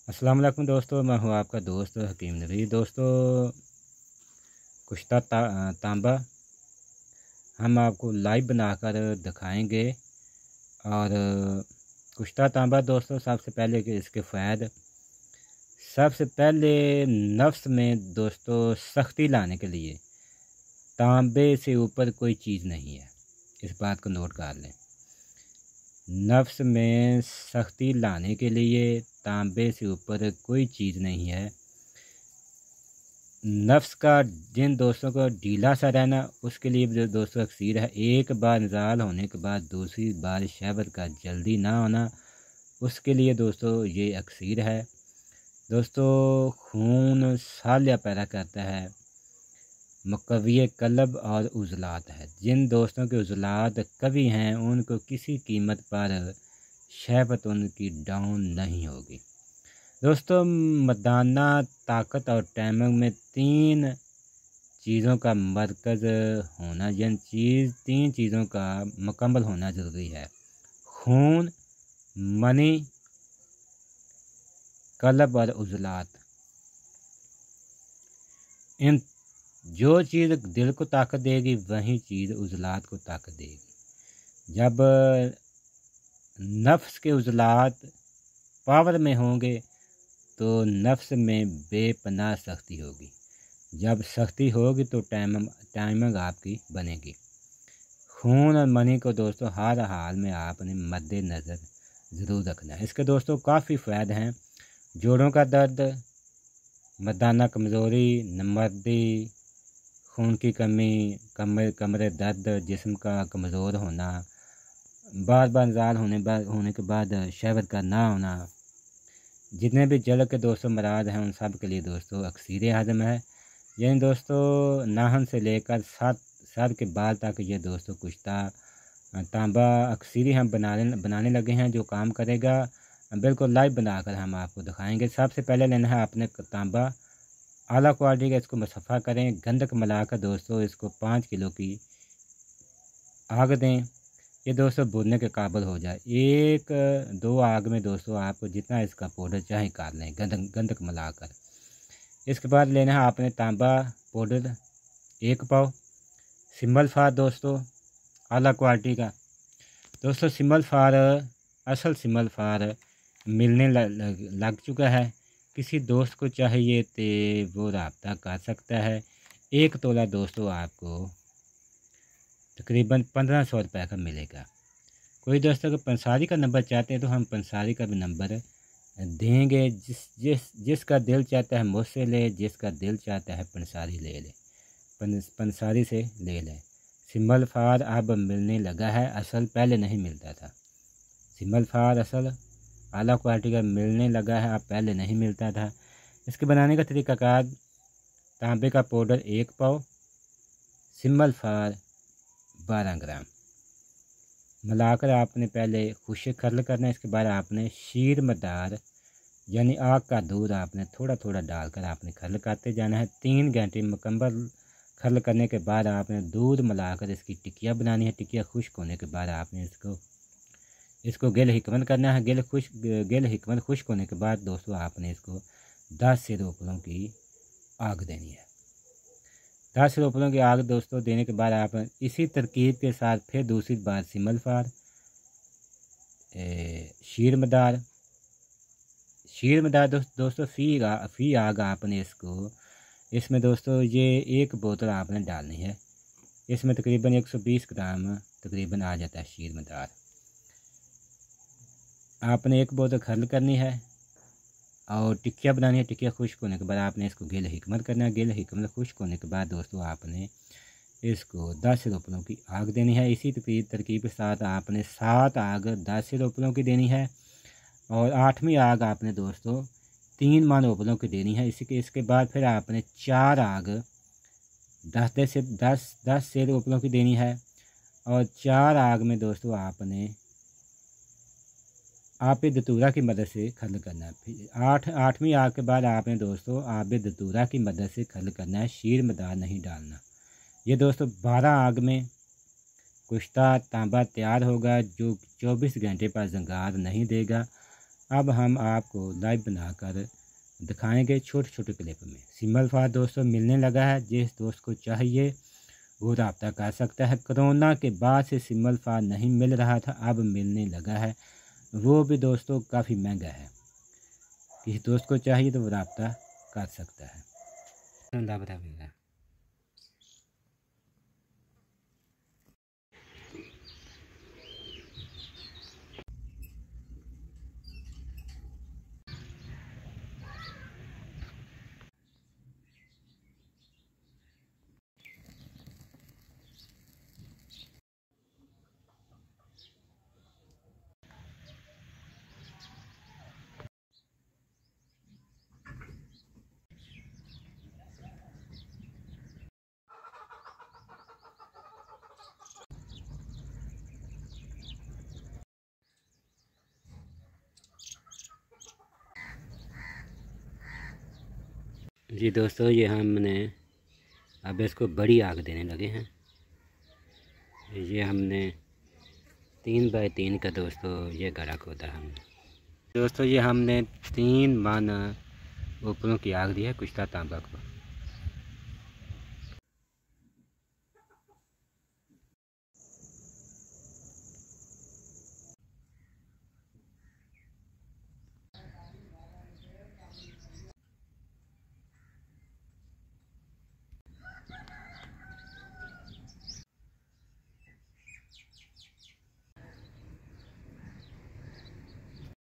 अस्सलाम वालेकुम दोस्तों, मैं हूं आपका दोस्त हकीम नबी। दोस्तों, कुश्ता तांबा हम आपको लाइव बनाकर दिखाएंगे। और कुश्ता तांबा दोस्तों, सबसे पहले कि इसके फ़ायदे, सबसे पहले नफ्स में दोस्तों सख्ती लाने के लिए तांबे से ऊपर कोई चीज़ नहीं है। इस बात को नोट कर लें। नफ्स में सख्ती लाने के लिए तांबे से ऊपर कोई चीज़ नहीं है। नफ्स का जिन दोस्तों को ढीला सा रहना, उसके लिए भी दोस्तों अक्सीर है। एक बार नज़ाल होने के बाद दूसरी बार शहवत का जल्दी ना होना, उसके लिए दोस्तों ये अक्सीर है। दोस्तों, खून सालिया पैदा करता है, मुकव्वी कल्ब और उज़लात है। जिन दोस्तों के उज़लात कभी हैं, उनको किसी कीमत पर शहवत उनकी डाउन नहीं होगी। दोस्तों, मर्दाना ताकत और टाइमिंग में तीन चीज़ों का मरकज़ होना, तीन चीज़ों का मुकम्मल होना ज़रूरी है। खून, मनी, कल्ब और उज़लात। इन जो चीज़ दिल को ताकत देगी, वही चीज़ उज़लात को ताकत देगी। जब नफ्स के उज़लात पावर में होंगे तो नफ्स में बेपनाह सख्ती होगी। जब सख्ती होगी तो टाइमिंग आपकी बनेगी। खून और मनी को दोस्तों हर हाल में आपने मद्देनज़र ज़रूर रखना है। इसके दोस्तों काफ़ी फ़ायदे हैं। जोड़ों का दर्द, मर्दाना कमज़ोरी, नमर्दी, खून की कमी, कमरे दर्द, जिस्म का कमज़ोर होना, बार बार नज़ाल होने के बाद शहवत का ना होना, जितने भी जल के दोस्तों मराज हैं, उन सब के लिए दोस्तों अक्सीर हज़म है। यानी दोस्तों नाहन से लेकर सर के बाल तक ये दोस्तों कुश्ता तांबा अक्सीरी हम बनाने लगे हैं, जो काम करेगा। बिल्कुल लाइव बनाकर हम आपको दिखाएंगे। सबसे पहले लेना है आपने तांबा आला क्वालिटी का। इसको मुसफ़ा करें, गंधक मिलाकर दोस्तों इसको 5 किलो की आग दें। ये दोस्तों भूनने के काबिल हो जाए। 1-2 आग में दोस्तों आपको जितना इसका पाउडर चाहे कर लें, गंधक मिलाकर। इसके बाद लेना है आपने तांबा पाउडर 1 पाव। सिंबल फार दोस्तों आला क्वालिटी का। दोस्तों सिंबल फार, असल सिंबल फार मिलने लग चुका है। किसी दोस्त को चाहिए तो वो रब्ता कर सकता है। 1 तोला दोस्तों आपको तकरीबन 1500 रुपये का मिलेगा। कोई दोस्त अगर पंसारी का नंबर चाहते हैं तो हम पंसारी का भी नंबर देंगे। जिसका दिल चाहता है मुझसे ले, जिसका दिल चाहता है पंसारी ले ले, पंसारी से ले लें। सिंबल फार अब मिलने लगा है, असल पहले नहीं मिलता था। सिंबल फार असल आला क्वालिटी का मिलने लगा है, अब पहले नहीं मिलता था। इसके बनाने का तरीक़ाकार, तांबे का पाउडर 1 पाव, सिंबल फार 12 ग्राम मिलाकर आपने पहले खुश्क खरल करना है। इसके बाद आपने शीर मदार यानी आग का दूध आपने थोड़ा थोड़ा डालकर आपने खरल करते जाना है। 3 घंटे मुकम्मल खरल करने के बाद आपने दूध मिलाकर इसकी टिकिया बनानी है। टिकिया खुश्क होने के बाद आपने इसको गिल हिकमत करना है। गिल हिकमत खुश्क होने के बाद दोस्तों आपने इसको 10 से रोपलों की आग देनी है। 10 रोपलों की आग दोस्तों देने के बाद आप इसी तरकीब के साथ फिर दूसरी बार सिमल फार, शीर मदार दोस्तों फ़ी आग आपने इसमें दोस्तों ये 1 बोतल आपने डालनी है। इसमें तकरीबन 120 ग्राम तकरीबन आ जाता है शीर मदार। आपने 1 बोतल खरल करनी है और टिकिया बनानी है। टिकिया खुश्क होने के बाद आपने इसको गिल हिकमत करना है। गिल हिकमत खुश्क होने के बाद दोस्तों आपने इसको 10 रुपयों की आग देनी है। इसी तरकीब के साथ आपने 7 आग 10 रुपयों की देनी है और 8वीं आग आपने दोस्तों 3 रुपयों की देनी है। इसके बाद फिर आपने 4 आग 10 से रुपयों की देनी है और 4 आग में दोस्तों आपने आब दतूरा की मदद से खल करना है। फिर 8वीं आग के बाद आपने दोस्तों आब दतूरा की मदद से खल करना है। शीर मदार नहीं डालना। ये दोस्तों 12 आग में कुश्ता तांबा तैयार होगा, जो 24 घंटे पर जंगार नहीं देगा। अब हम आपको लाइव बनाकर दिखाएंगे छोटे छोटे क्लिप में। सिंबल फार दोस्तों मिलने लगा है, जिस दोस्त को चाहिए वो रब्ता कर सकता है। कोरोना के बाद से सिंबल फार नहीं मिल रहा था, अब मिलने लगा है, वो भी दोस्तों काफ़ी महंगा है। किसी दोस्त को चाहिए तो वो रब्ता कर सकता है। जी दोस्तों, ये हमने अब इसको बड़ी आग देने लगे हैं। ये हमने 3 बाय 3 का दोस्तों ये गड़ा खोदा हमने। दोस्तों ये हमने 3 मन ऊपरों की आग दी है कुश्ता तांबा को।